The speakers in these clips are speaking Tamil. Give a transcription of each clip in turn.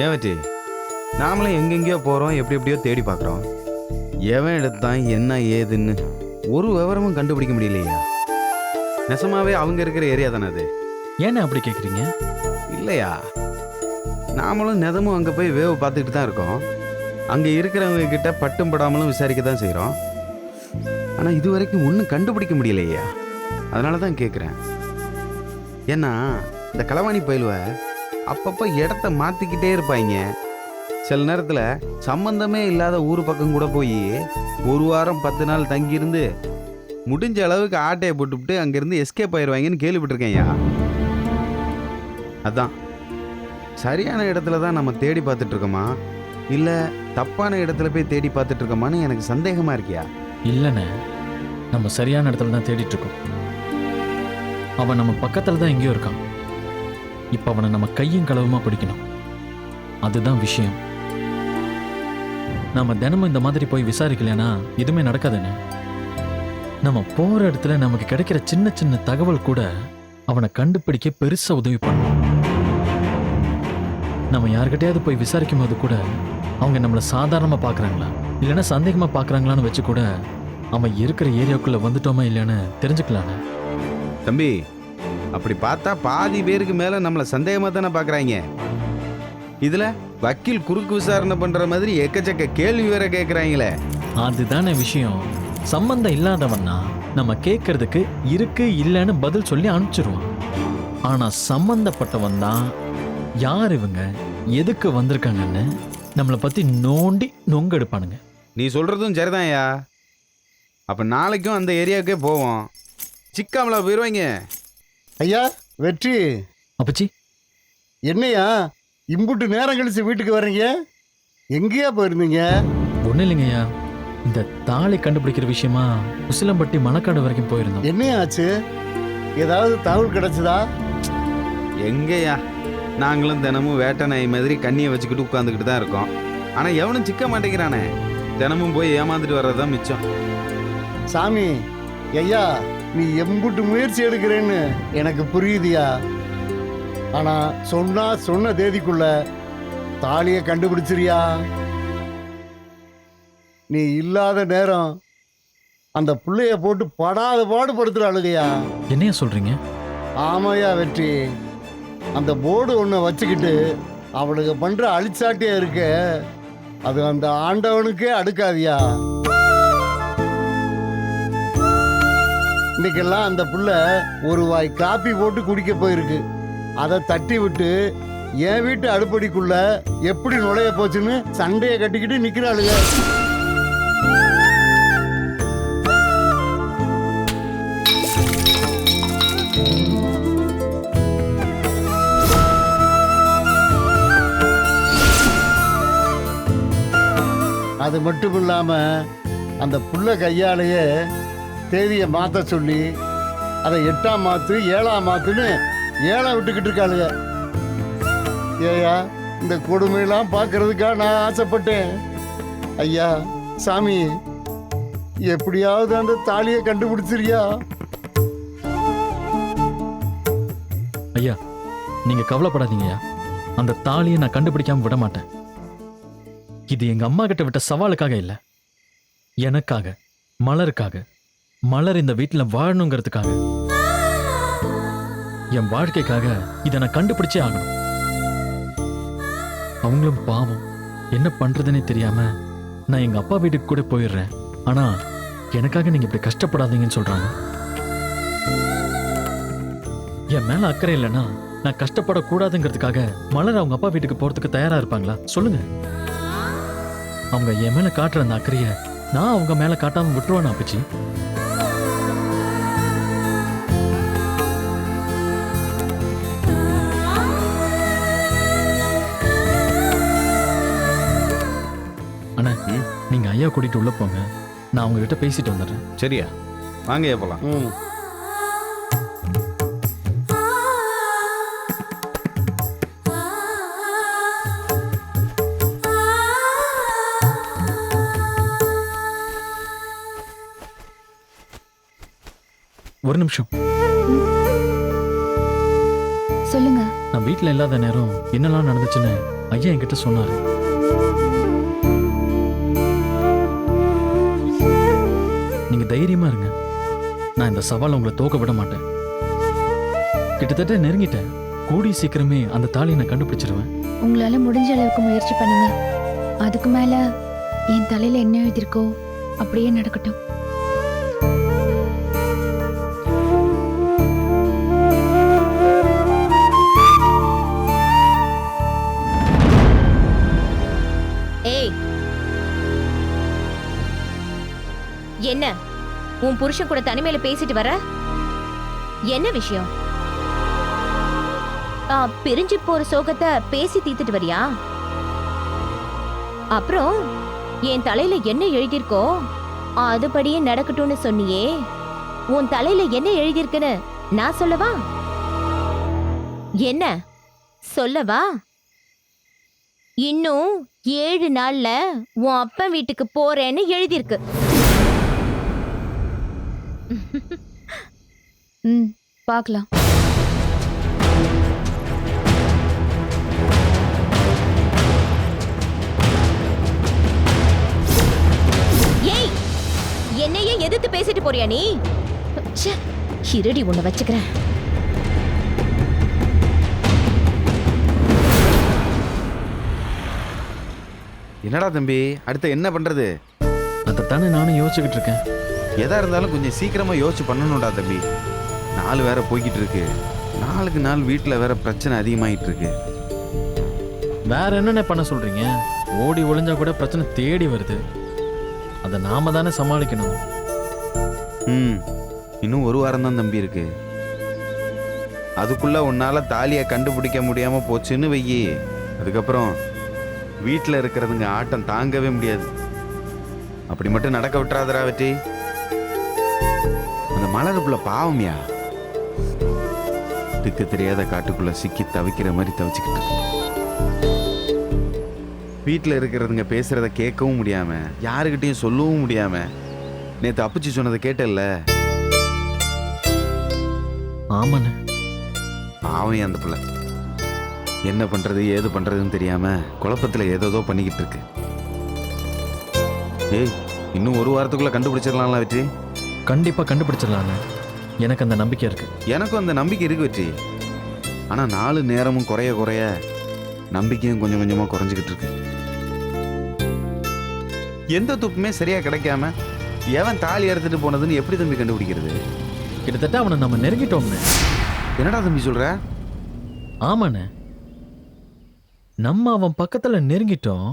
ஏவச்சி, நாமளும் எங்கெங்கேயோ போகிறோம், எப்படி எப்படியோ தேடி பார்க்குறோம். எவன் எடுத்தான் என்ன ஏதுன்னு ஒரு விவரமும் கண்டுபிடிக்க முடியலையா? நெசமாவே அவங்க இருக்கிற ஏரியா தானே அது? ஏன்னா அப்படி கேட்குறீங்க? இல்லையா, நாமளும் நெதமும் அங்கே போய் வேவு பார்த்துக்கிட்டு தான் இருக்கோம். அங்கே இருக்கிறவங்க கிட்ட பட்டும் படாமலும் விசாரிக்க தான் செய்கிறோம். ஆனால் இது வரைக்கும் ஒன்றும் கண்டுபிடிக்க முடியலையா? அதனால தான் கேட்குறேன். ஏன்னா இந்த களவாணி பயிலுவ அப்பப்போ இடத்த மாற்றிக்கிட்டே இருப்பாங்க. சில நேரத்தில் சம்பந்தமே இல்லாத ஊர் பக்கம் கூட போய் ஒரு வாரம் 10 நாள் தங்கியிருந்து முடிஞ்ச அளவுக்கு ஆட்டையை போட்டுவிட்டு அங்கேருந்து எஸ்கேப் ஆயிடுவாங்கன்னு கேள்விப்பட்டிருக்கேன்யா. அதான் சரியான இடத்துல தான் நம்ம தேடி பார்த்துட்டு இருக்கோமா, இல்லை தப்பான இடத்துல போய் தேடி பார்த்துட்டு இருக்கோமான்னு எனக்கு சந்தேகமாக இருக்கியா? இல்லைண்ணே, நம்ம சரியான இடத்துல தான் தேடிட்டு இருக்கோம். அவன் நம்ம பக்கத்தில் தான் எங்கேயோ இருக்கான். இப்போ அவனை நம்ம கையும் களவுமா பிடிக்கணும். அதுதான் விஷயம். நம்ம தினமும் இந்த மாதிரி போய் விசாரிக்கலைன்னா எதுவுமே நடக்காதுண்ணே. நம்ம போகிற இடத்துல நமக்கு கிடைக்கிற சின்ன சின்ன தகவல் கூட அவனை கண்டுபிடிக்க பெருசா உதவி பண்ணும். நம்ம யார்கிட்டயாவது போய் விசாரிக்கும் போது கூட அவங்க நம்மளை சாதாரணமாக பார்க்குறாங்களா இல்லைன்னா சந்தேகமாக பார்க்குறாங்களான்னு வச்சு கூட அவன் இருக்கிற ஏரியாவுக்குள்ளே வந்துட்டோமா இல்லைன்னு தெரிஞ்சுக்கலாண்ணே. தம்பி, அப்படி பார்த்தா பாதி பேருக்கு மேலே நம்மளை சந்தேகமாக தானே பார்க்குறாங்க. இதில் வக்கீல் குறுக்கு விசாரணை பண்ணுற மாதிரி எக்கச்சக்க கேள்வி வேற கேட்குறாங்களே. அதுதானே விஷயம். சம்பந்தம் இல்லாதவன்னா நம்ம கேட்கறதுக்கு இருக்கு இல்லைன்னு பதில் சொல்லி அனுப்பிச்சிருவான். ஆனால் சம்பந்தப்பட்டவன் தான் யார் இவங்க, எதுக்கு வந்திருக்காங்கன்னு நம்மளை பற்றி நோண்டி நொங்க எடுப்பானுங்க. நீ சொல்கிறதும் சரிதான்யா. அப்போ நாளைக்கும் அந்த ஏரியாவுக்கே போவோம். சிக்காமலா போயிடுவாங்க. ஐயா வெற்றி, அப்பச்சி, என்னையா இம்புட்டு நேரம் கழிச்சு வீட்டுக்கு வர்றீங்க? எங்கேயா போயிருந்தீங்க? ஒன்றும் இல்லைங்கய்யா, இந்த தாலி கண்டுபிடிக்கிற விஷயமா உசிலம்பட்டி மணக்காடு வரைக்கும் போயிருந்தோம். என்னையா ஆச்சு? ஏதாவது தகவல் கிடைச்சதா? எங்கேயா, நாங்களும் தினமும் வேட்டை நாய் மாதிரி கண்ணியை வச்சுக்கிட்டு உட்காந்துக்கிட்டு தான் இருக்கோம். ஆனால் எவனும் சிக்க மாட்டேங்கிறானே. தினமும் போய் ஏமாந்துட்டு வர்றது தான் மிச்சம். சாமி, ஐயா நீ எம்புட்டு முயற்சி எடுக்கிறேன்னு எனக்கு புரியுதியா. ஆனா சொன்ன தேதிக்குள்ள தாலியை கண்டுபிடிச்சிரியா? நீ இல்லாத நேரம் அந்த புள்ளைய போட்டு படாத பாடுபடுத்துற அழுகையா. என்னையா சொல்றீங்க? ஆமாயா வெற்றி, அந்த போர்டு ஒன்றை வச்சுக்கிட்டு அவளுக்கு பண்ற அழிச்சாட்டியா இருக்க, அது அந்த ஆண்டவனுக்கே அடுக்காதியா. இன்னைக்கெல்லாம் அந்த புள்ள ஒரு வாய் காப்பி போட்டு குடிக்க போயிருக்கு. அதை தட்டி விட்டு என் வீட்டு அடுப்படிக்குள்ள எப்படி நுழைய போச்சுன்னு சண்டையை கட்டிக்கிட்டு நிக்கிறாளுங்க. அது மட்டும் இல்லாம அந்த புள்ள கையாலேயே தேதியை மாற்ற சொல்லி அதை 8ஆம் மாத்து 7ஆம் மாத்துன்னு ஏழை விட்டுக்கிட்டு இருக்காளுங்க. ஏயா, இந்த கொடுமையெல்லாம் பார்க்கறதுக்காக நான் ஆசைப்பட்டேன். ஐயா சாமி, எப்படியாவது அந்த தாலியை கண்டுபிடிச்சிரியா? ஐயா, நீங்க கவலைப்படாதீங்கய்யா, அந்த தாலியை நான் கண்டுபிடிக்காம விட மாட்டேன். இது எங்க அம்மா கிட்ட விட்ட சவாலுக்காக இல்ல, எனக்காக, மலருக்காக. மலர் இந்த வீட்டுல வாழணுங்கிறதுக்காக, என் வாழ்க்கைக்காக இதை நான் கண்டுபிடிச்சே ஆகணும். அவங்களும் பாவம், என்ன பண்றதுன்னே தெரியாம நான் எங்க அப்பா வீட்டுக்கு கூட போயிடுறேன். ஆனா எனக்காக நீங்க இப்படி கஷ்டப்படாதீங்கன்னு சொல்றாங்க. என் மேல அக்கறை இல்லைன்னா நான் கஷ்டப்படக்கூடாதுங்கிறதுக்காக மலர் அவங்க அப்பா வீட்டுக்கு போறதுக்கு தயாரா இருப்பாங்களா சொல்லுங்க? அவங்க என் மேல காட்டுற அந்த அக்கறைய நான் அவங்க மேல காட்டாம விட்டுருவானா அப்பச்சி? அண்ணா, நீங்க ஐயா கூட்டிட்டு உள்ள போங்க, நான் அவங்க கிட்ட பேசிட்டு வந்துடுறேன். சரியா, வாங்க போலாம். ஒரு நிமிஷம். சொல்லுங்க. நான் வீட்டில் இல்லாத நேரம் என்னெல்லாம் நடந்துச்சுன்னு ஐயா என்கிட்ட சொன்னாரு. நீங்க தைரியமா இருங்க, நான் இந்த சவாலை உங்களை தோக்க விட மாட்டேன். கிட்டத்தட்ட நெருங்கிட்டேன். கூடி சீக்கிரமே அந்த தாலியை நான் கண்டுபிடிச்சிருவேன். உங்களால முடிஞ்ச அளவுக்கு முயற்சி பண்ணுங்க. அதுக்கு மேல என் தலையில என்ன எழுதிருக்கோ அப்படியே நடக்கட்டும். ஏய், என்ன உன் புருஷன் கூட தனிமையில பேசிட்டு வர? என்ன விஷயம்? பிரிஞ்சு போற சோகத்தை பேசி தீர்த்துட்டு வரியா? அப்புறம் என் தலையில என்ன எழுதியிருக்கோ அதுபடியே நடக்கட்டும்னு சொன்னியே. உன் தலையில என்ன எழுதியிருக்குன்னு நான் சொல்லவா? என்ன சொல்லவா? இன்னும் 7 நாள்ல உன் அப்பன் வீட்டுக்கு போறேன்னு எழுதியிருக்கு. பார்க்கலாம். ஏய், என்னையே எதிர்த்து பேசிட்டு போறியா நீ? ச்சே, இருடி உன்னை வச்சுக்கிறேன். என்னடா தம்பி, அடுத்து என்ன பண்றது? அதைத்தானே நானும் யோசிச்சுக்கிட்டு இருக்கேன். எதா இருந்தாலும் கொஞ்சம் சீக்கிரமா யோசிச்சு பண்ணணும்டா தம்பி. நாள் வேற போய்கிட்டு இருக்கு. நாளுக்கு நாள் வீட்டில் வேற பிரச்சனை அதிகமாயிட்டு இருக்கு. வேற என்னென்ன பண்ண சொல்றீங்க? ஓடி ஒளிஞ்சா கூட பிரச்சனை தேடி வருது. அதை நாம தானே சமாளிக்கணும். இன்னும் 1 வாரம் தான் தம்பி இருக்கு. அதுக்குள்ள உன்னால தாலியை கண்டுபிடிக்க முடியாம போச்சுன்னு வையி, அதுக்கப்புறம் வீட்டில் இருக்கிறதுங்க ஆட்டம் தாங்கவே முடியாது. அப்படி மட்டும் நடக்க விட்டுறாதரா வெற்றி. அந்த மலருப்புல பாவம்யா, திக்கு தெரியாத காட்டுக்குள்ள சிக்கி தவிக்கிற மாதிரி தவிச்சுக்கிட்டு இருக்கு. வீட்டில் இருக்கிறதுங்க பேசுறத கேட்கவும் முடியாம, யாருக்கிட்டையும் சொல்லவும் முடியாம, நேத்து அப்புச்சி சொன்னதை கேட்டல்ல? ஆமாண்ணே. பாவம் அந்த பிள்ளை என்ன பண்றது ஏது பண்றதுன்னு தெரியாம குழப்பத்துல ஏதோ பண்ணிக்கிட்டு இருக்கு. ஏய், இன்னும் 1 வாரத்துக்குள்ள கண்டுபிடிச்சிடலாம்ல வெற்றி? கண்டிப்பா கண்டுபிடிச்சிடலாண்ணே, எனக்கு அந்த நம்பிக்கை இருக்கு. எனக்கும் அந்த நம்பிக்கை இருக்கு வெற்றி. ஆனா 4 நேரமும் குறைய நம்பிக்கையும் கொஞ்சம் கொஞ்சமா குறைஞ்சிக்கிட்டு இருக்கு. எந்த துப்புமே சரியா கிடைக்காம எவன் தாலி எடுத்துட்டு போனதுன்னு எப்படி தம்பி கண்டுபிடிக்கிறது? கிட்டத்தட்ட அவனை நம்ம நெருங்கிட்டோம்னு. என்னடா தம்பி சொல்ற? ஆமாண்ணே, நம்ம அவன் பக்கத்துல நெருங்கிட்டோம்.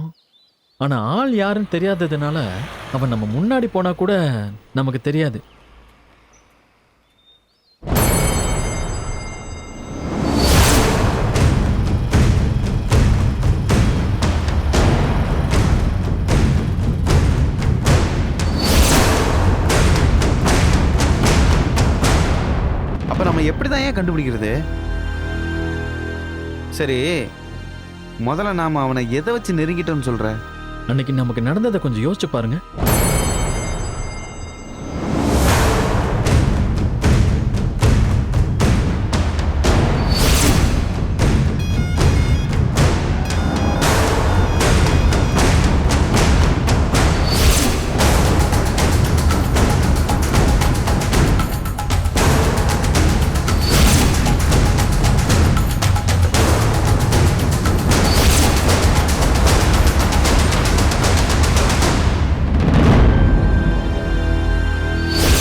ஆனா ஆள் யாருன்னு தெரியாததுனால அவன் நம்ம முன்னாடி போனா கூட நமக்கு தெரியாது. அப்ப நம்ம எப்படிதான் ஏன் கண்டுபிடிக்கிறது? சரி, முதல்ல நாம அவனை எதை வச்சு நெருங்கிட்டோம்னு சொல்ற? அன்னைக்கு நமக்கு நடந்ததை கொஞ்சம் யோசிச்சு பாருங்க.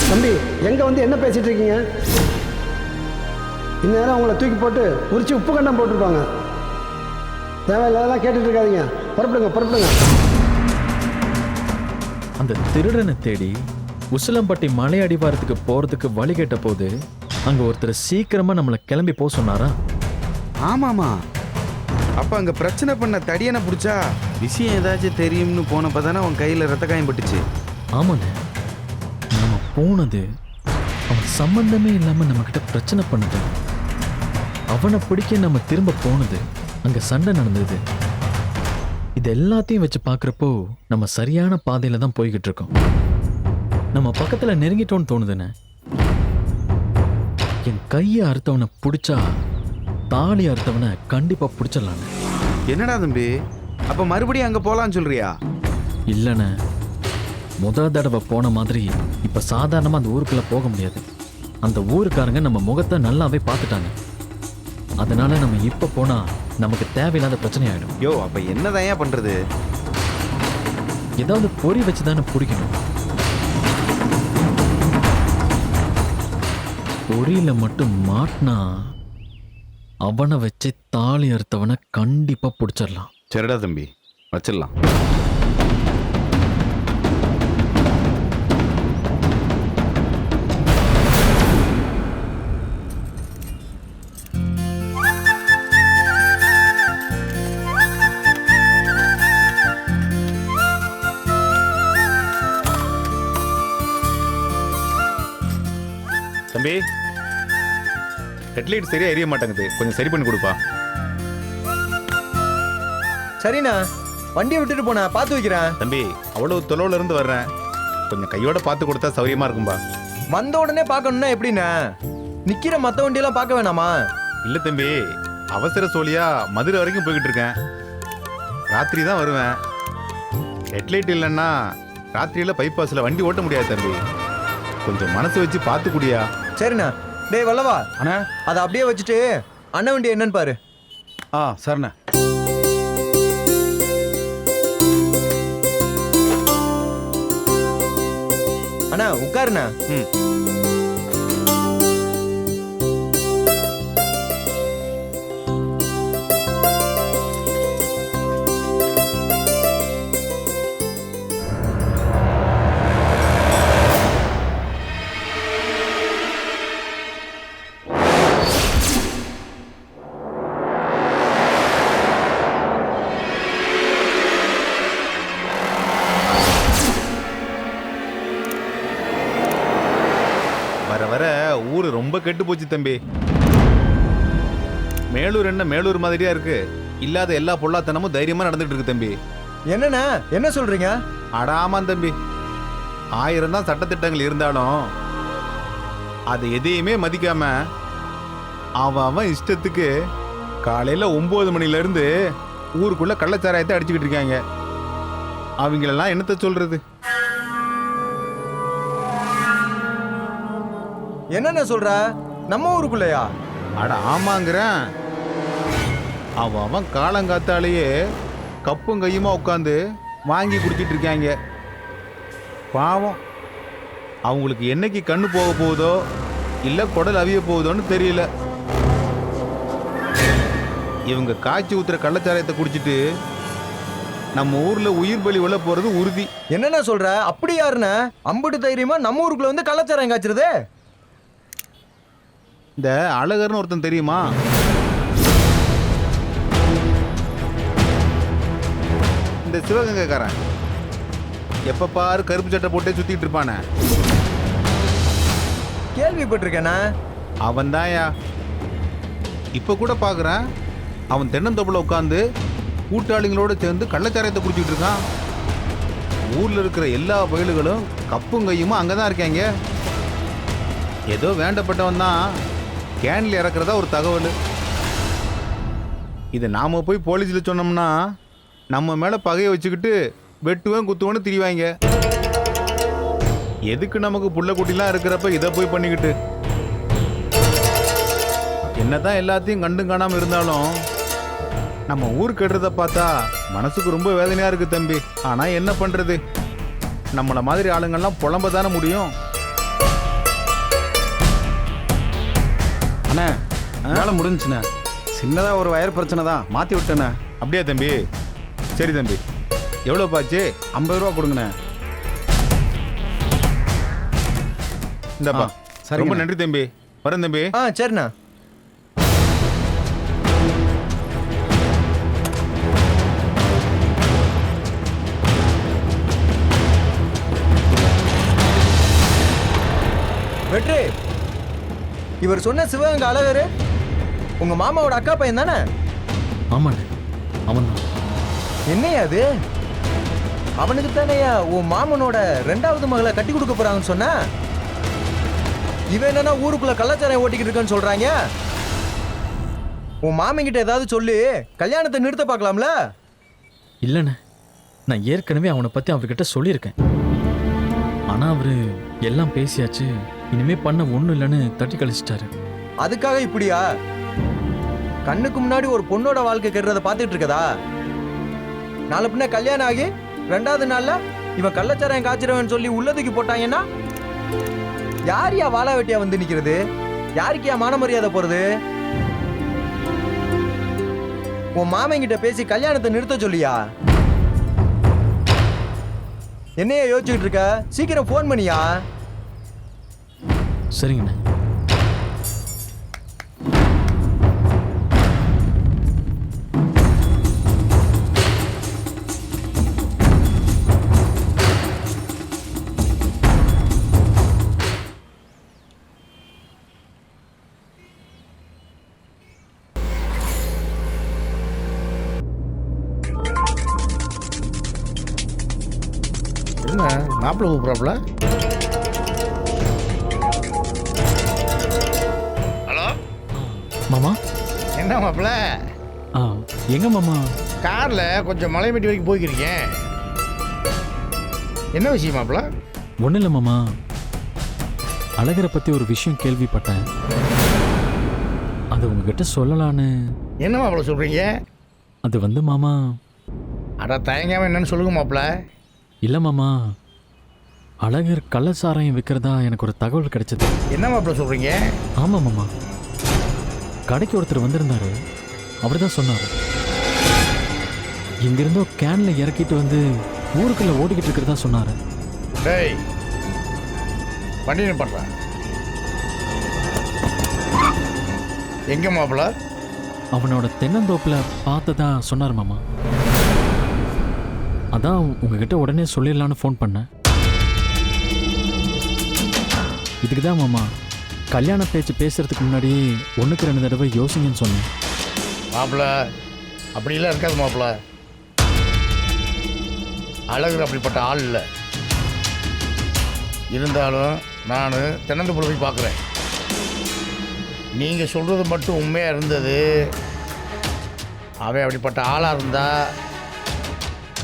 தம்பி, எங்க வந்து என்ன பேசிட்டு இருக்கீங்க? இந்நேரம் உங்களை தூக்கி போட்டு உரிச்சு உப்பு கண்டம் போட்டிருப்பாங்க. தேவையில்லாதெல்லாம் கேட்டுட்டு இருக்காதீங்க. புறப்படுங்க. அந்த திருடனை தேடி உசிலம்பட்டி மலை அடிவாரத்துக்கு போறதுக்கு வழி கேட்ட போது அங்க ஒருத்தர் சீக்கிரமா நம்மளை கிளம்பி போக சொன்னாரா? ஆமாமா, அப்ப அங்க பிரச்சனை பண்ண தடியனை பிடிச்சா விஷயம் ஏதாச்சும் தெரியும்னு போனப்பதானே அவன் கையில ரத்த காயம் பட்டுச்சு. ஆமாண்ணே, நாம போனது அவன் சம்பந்தமே இல்லாம நம்ம கிட்ட பிரச்சனை பண்ணிட்டு அவனை பிடிக்க நம்ம திரும்ப போனது, அங்க சண்டை நடந்தது. இது எல்லாத்தையும் வச்சு பார்க்குறப்போ நம்ம சரியான பாதையில தான் போய்கிட்டு இருக்கோம். நம்ம பக்கத்துல நெருங்கிட்டோன்னு தோணுதுண்ணே. என் கையை அறுத்தவனை பிடிச்சா தாலி அறுத்தவனை கண்டிப்பா பிடிச்சிடலான்னு. என்னடா தம்பி, அப்ப மறுபடியும் அங்க போலான்னு சொல்றியா? இல்லைண்ணே, முதல் தடவை போன மாதிரி இப்போ சாதாரணமாக அந்த ஊருக்குள்ளே போக முடியாது. அந்த ஊருக்காரங்க நம்ம முகத்தை நல்லாவே பார்த்துட்டாங்க. அதனால நம்ம இப்போ போனால் நமக்கு தேவையில்லாத பிரச்சனை ஆகிடும். யோ, அப்ப என்னதான் ஏன் பண்றது? ஏதாவது பொறி வச்சு தானே பிடிக்கணும். பொறியில மட்டும் மாட்டினா அவனை வச்சு தாலி அறுத்தவனை கண்டிப்பா பிடிச்சிடலாம். சரிடா தம்பி, வச்சிடலாம். தம்பி, ஹெட்லைட் சரியா எரிய மாட்டேங்குது, கொஞ்சம் சரி பண்ணி கொடுப்பா. சரிண்ணா, வண்டியை விட்டுட்டு போனா பார்த்து வைக்கிறேன். தம்பி, அவ்வளவு தொலைவுல இருந்து வர்றேன், கொஞ்சம் கையோட பார்த்து கொடுத்தா சௌரியமா இருக்கும்பா. வந்த உடனே பார்க்கணும்னா எப்படிண்ணா? நிக்கிற மற்ற வண்டியெல்லாம் பார்க்க வேணாமா? இல்ல தம்பி, அவசர சோழியா மதுரை வரைக்கும் போய்கிட்டு இருக்கேன். ராத்திரி தான் வருவேன். ஹெட்லைட் இல்லைன்னா ராத்திரியில பைபாஸ்ல வண்டி ஓட்ட முடியாது தம்பி. கொஞ்சம் மனசு வச்சு பார்த்து குடியா. சரிண்ணா. டேய் வல்லவா, அண்ணா. அதை அப்படியே வச்சுட்டு அண்ணன் வண்டி என்னன்னு பாரு. சரிண்ணா. அண்ணா உட்காருண்ணா. ம். வர வர ஊரு ரொம்ப கெட்டு போச்சு தம்பி. மேலூர் என்ன மேலூர் மாதிரியா இருக்கு? இல்லாத எல்லா பொல்லாத்தனமும் தைரியமா நடந்துட்டு இருக்கு தம்பி. என்னண்ணா என்ன சொல்றீங்க? அடாமான் தம்பி, 1000 தான் சட்டத்திட்டங்கள் இருந்தாலும் அது எதையுமே மதிக்காம அவன் இஷ்டத்துக்கு காலையில 9 மணில இருந்து ஊருக்குள்ள கள்ளச்சாராயத்தை அடிச்சுக்கிட்டு இருக்காங்க. அவங்களெல்லாம் என்னத்த சொல்றது? என்னண்ணா சொல்ற? நம்ம ஊருக்குள்ளயா? அட ஆமாங்கிறேன். அவன் காலங்காத்தாலேயே கப்பும் கையுமா உட்காந்து வாங்கி குடிச்சிட்டு இருக்காங்க. பாவம், அவங்களுக்கு என்னைக்கு கண்ணு போக போகுதோ இல்ல குடல் அவிய போகுதோன்னு தெரியல. இவங்க காய்ச்சி ஊத்துற கள்ளச்சாராயத்தை குடிச்சிட்டு நம்ம ஊர்ல உயிர் பலி உள்ள போறது உறுதி. என்னண்ணா சொல்ற? அப்படி யாருண்ணா அம்புட்டு தைரியமா நம்ம ஊருக்குள்ள வந்து கள்ளச்சாராயம் காய்ச்சிருது? இந்த அழகர்னு ஒருத்தன் தெரியுமா? இந்த சிவகங்கைக்காரன் எப்ப பாரு கருப்பு சட்டை போட்டே சுத்திட்டு இருப்பானே, கேள்விப்பட்டிருக்கேண்ணா. அவன் தான்யா. இப்ப கூட பாக்குறேன், அவன் தென்னந்தோப்புல உட்காந்து கூட்டாளிகளோட சேர்ந்து கள்ளச்சாராயத்தை குடிச்சிட்டு இருக்கான். ஊர்ல இருக்கிற எல்லா பயலுகளும் கப்பும் கையுமா அங்கதான் இருக்காங்க. ஏதோ வேண்டப்பட்டவன் தான் கேன்ல இறக்குறதா ஒரு தகவல். இதை நாம போய் போலீஸ்ல சொன்னோம்னா நம்ம மேல பகையை வச்சுக்கிட்டு வெட்டுவேன் குத்துவேன்னு திரிவாங்க. எதுக்கு நமக்கு புள்ள குட்டிலாம் இருக்கிறப்ப இதை போய் பண்ணிக்கிட்டு? என்னதான் எல்லாத்தையும் கண்டும் காணாம இருந்தாலும் நம்ம ஊர் கெடுறத பார்த்தா மனசுக்கு ரொம்ப வேதனையா இருக்கு தம்பி. ஆனா என்ன பண்றது, நம்மள மாதிரி ஆளுங்கள்லாம் புலம்ப தானே முடியும். அண்ணே, வேலை முடிஞ்சுண்ணே. சின்னதா ஒரு வயர் பிரச்சனை தான், மாத்தி விட்டேண்ணே. அப்படியா தம்பி? சரி தம்பி, எவ்வளோ பாச்சு? 50 ரூபா கொடுங்கண்ணே. இந்தப்பா. சரிங்க. ரொம்ப நன்றி தம்பி. வரேன் தம்பி. சரிண்ணா. வெற்றி, இவர் சொன்ன சிவகங்கை அழகரு உங்க மாமாவோட அக்கா பையன் தானே? ஆமாண்ணே, அவன் தான். என்னையா அது? அவனுக்கு தானேயா உன் மாமனோட 2வது மகளை கட்டி கொடுக்க போறாங்கன்னு சொன்ன. இவன் என்னன்னா ஊருக்குள்ள கள்ளச்சாராயம் ஓட்டிக்கிட்டு இருக்கான்னு சொல்றாங்க. உன் மாமங்கிட்ட ஏதாவது சொல்லி கல்யாணத்தை நிறுத்த பார்க்கலாம்ல? இல்லைண்ணே, நான் ஏற்கனவே அவனை பற்றி அவர்கிட்ட சொல்லியிருக்கேன். ஆனால் அவர் எல்லாம் பேசியாச்சு, இனிமே பண்ண ஒன்றும் இல்லைன்னு தட்டி கழிச்சிட்டாரு. அதுக்காக இப்படியா? கண்ணுக்கு முன்னாடி ஒரு பொண்ணோட வாழ்க்கை கெடுறத பார்த்துட்டு இருக்கதா? நாளை பின்ன கல்யாணம் ஆகி 2வது நாள்ல இவன் கள்ளச்சாராயம் காய்ச்சிறவன் சொல்லி உள்ளதுக்கு போட்டாங்கன்னா யாரையா வாழ வெட்டியா வந்து நிக்கிறது? யாருக்கியா மான மரியாதை போறது? உன் மாமங்கிட்ட பேசி கல்யாணத்தை நிறுத்த சொல்லியா? என்னைய யோசிச்சுட்டு இருக்க? சீக்கிரம் ஃபோன் பண்ணியா. சரிங்கண்ணே. என்ன மாப்பிள்ளை கூப்பிட்றாப்புல? ஹலோ மாமா. என்ன மாப்பிள்ள? ஆ, எங்க மாமா? காரில் கொஞ்சம் மலைமேட்டி வரைக்கும் போய்க்கிறீங்க. என்ன விஷயம் மாப்பிள்ள? ஒன்றும் இல்லை மாமா, அழகரை பற்றி ஒரு விஷயம் கேள்விப்பட்டேன். அது உங்ககிட்ட சொல்லலான்னு. என்ன மாப்பிள்ள சொல்கிறீங்க? அது வந்து மாமா. அட தயங்காமல் என்னன்னு சொல்லுங்க மாப்பிள்ள. இல்லை மாமா, அழகர் கள்ளச்சாராயம் விற்கிறதா எனக்கு ஒரு தகவல் கிடைச்சது. என்ன மாப்பிள்ள சொல்கிறீங்க? ஆமாம் மாமா, கடைக்கு ஒருத்தர் வந்திருந்தாரு. அவர் தான் சொன்னார், இங்கிருந்தோ கேனில் இறக்கிட்டு வந்து ஊருக்குள்ளே ஓடிக்கிட்டு இருக்கிறதா சொன்னார். டேய் வண்டி நிப்பாட்டுறேன். எங்கே மாப்பிள்ள? அவனோட தென்னந்தோப்பில் பார்த்ததா சொன்னார் மாமா. அதான் உங்ககிட்ட உடனே சொல்லிடலான்னு ஃபோன் பண்ணேன். இதுக்கு தான் மாமா கல்யாண பேச்சு பேசுறதுக்கு முன்னாடி 1க்கு 2 தடவை யோசிங்கன்னு சொன்னேன். மாப்பிள்ள அப்படிலாம் இருக்காது மாப்பிள்ள. அழகர் அப்படிப்பட்ட ஆள் இல்லை. இருந்தாலும் நான் தென்னந்தோப்புல போய் பார்க்குறேன். நீங்கள் சொல்கிறது மட்டும் உண்மையாக இருந்தது, அவன் அப்படிப்பட்ட ஆளாக இருந்தா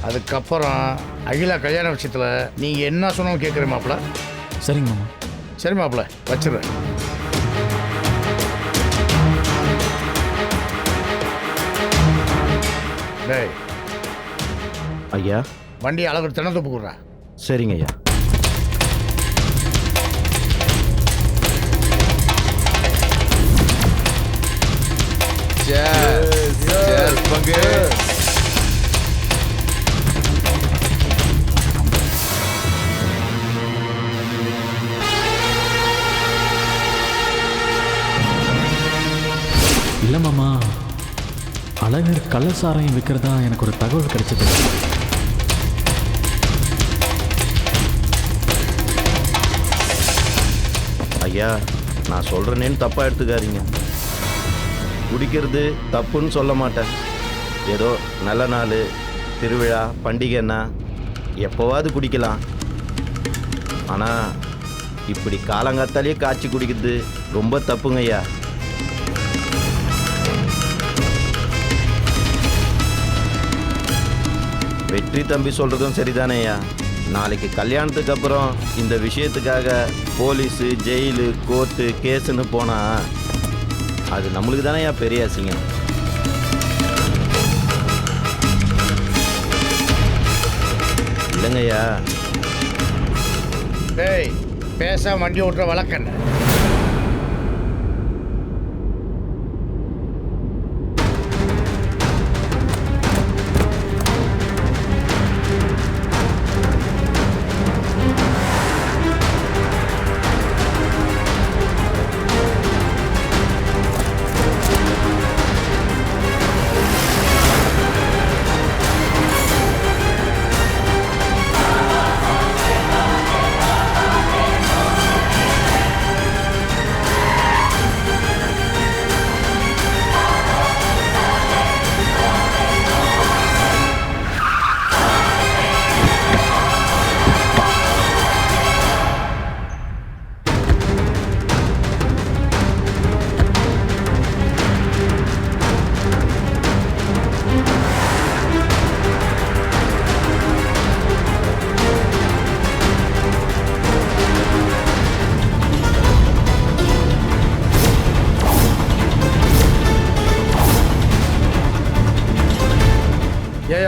அதுக்கப்புறம் அகிலா கல்யாண விஷயத்தில் நீங்கள் என்ன சொன்னாலும் கேட்குறேன் மாப்பிள்ள. சரிங்க மாமா. சரி மாப்பிள்ள, வச்சிடுறேன். டேய் ஐயா. வண்டி அழகு தென்னந்தோப்பு கொடுறா. சரிங்க ஐயா. இல்லை மாமா, அழகர் கள்ளச்சாராயம் விற்கிறதா எனக்கு ஒரு தகவல் கிடைச்சது. ஐயா, நான் சொல்கிறேனேன்னு தப்பாக எடுத்துக்காதீங்க. குடிக்கிறது தப்புன்னு சொல்ல மாட்டேன். ஏதோ நல்ல நாள், திருவிழா, பண்டிகைன்னா எப்போவாது குடிக்கலாம். ஆனால் இப்படி காலங்காத்தாலேயே காய்ச்சி குடிக்கிறது ரொம்ப தப்புங்க ஐயா. வெற்றி தம்பி சொல்கிறதும் சரிதானே ஐயா. நாளைக்கு கல்யாணத்துக்கு அப்புறம் இந்த விஷயத்துக்காக போலீஸு, ஜெயிலு, கோர்ட்டு, கேஸுன்னு போனால் அது நம்மளுக்கு தானே ஐயா பெரிய அசிங்கம். இல்லைங்கய்யா. டேய் பேச வண்டி ஓட்டுற வழக்கண்ண.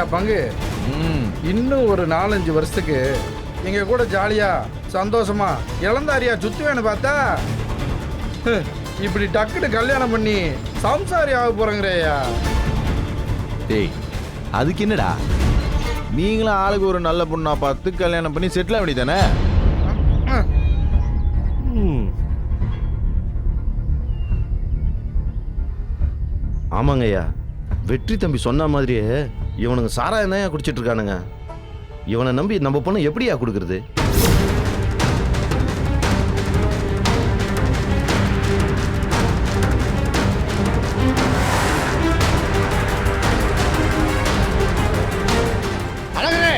ஐயா பங்கு இன்னும் ஒரு 4-5 வருஷத்துக்கு எங்க கூட ஜாலியா சந்தோஷமா இளந்தாரியா சுத்துவேன்னு பார்த்தா இப்படி டக்குன்னு கல்யாணம் பண்ணி சம்சாரி ஆக போறேங்கிறேயா. டேய் அதுக்கு என்னடா, நீங்களும் ஆளுக்கு ஒரு நல்ல பொண்ணா பார்த்து கல்யாணம் பண்ணி செட்டில் ஆக வேண்டியதானே? ஆமாங்க ஐயா, வெற்றி தம்பி சொன்ன மாதிரியே இவனுங்க சாராயம் தான் குடிச்சிட்டு இருக்கானுங்க. இவனை நம்பி நம்ம பொண்ணு எப்படியா கொடுக்கறது? அழகரே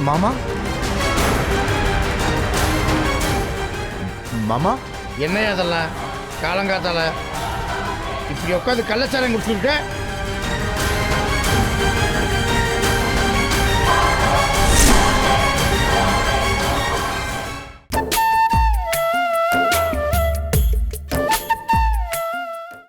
மாமா மாமா என்னையா அதெல்லாம் காலங்காத்தால இப்படி உட்காந்து கள்ளச்சாரம் குடிச்சுட்டு